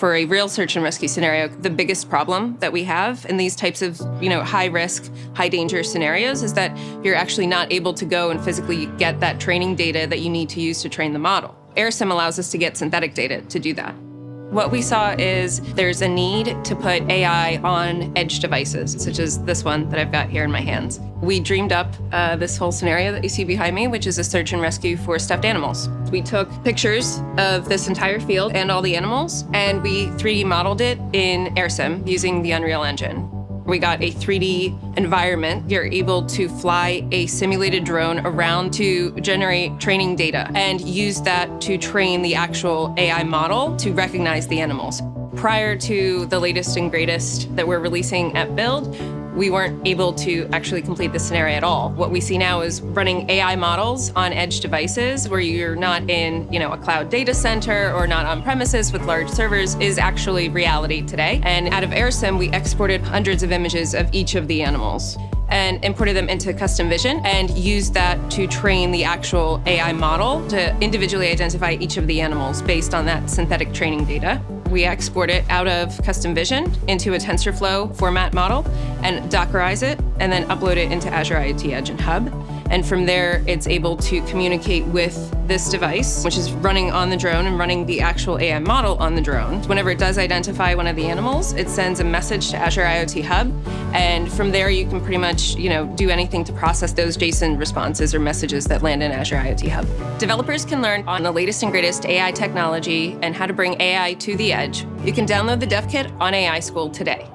For a real search and rescue scenario, the biggest problem that we have in these types of, high risk, high danger scenarios is that you're actually not able to go and physically get that training data that you need to use to train the model. AirSim allows us to get synthetic data to do that. What we saw is there's a need to put AI on edge devices, such as this one that I've got here in my hands. We dreamed up this whole scenario that you see behind me, which is a search and rescue for stuffed animals. We took pictures of this entire field and all the animals, and we 3D modeled it in AirSim using the Unreal Engine. We got a 3D environment. You're able to fly a simulated drone around to generate training data and use that to train the actual AI model to recognize the animals. Prior to the latest and greatest that we're releasing at Build, we weren't able to actually complete the scenario at all. What we see now is running AI models on edge devices where you're not in, a cloud data center or not on premises with large servers is actually reality today. And out of AirSim, we exported hundreds of images of each of the animals and imported them into custom vision and used that to train the actual AI model to individually identify each of the animals based on that synthetic training data. We export it out of custom vision into a TensorFlow format model and Dockerize it and then upload it into Azure IoT Edge and Hub. And from there, it's able to communicate with this device, which is running on the drone and running the actual AI model on the drone. Whenever it does identify one of the animals, it sends a message to Azure IoT Hub. And from there, you can pretty much, do anything to process those JSON responses or messages that land in Azure IoT Hub. Developers can learn on the latest and greatest AI technology and how to bring AI to the edge. You can download the Dev Kit on AI School today.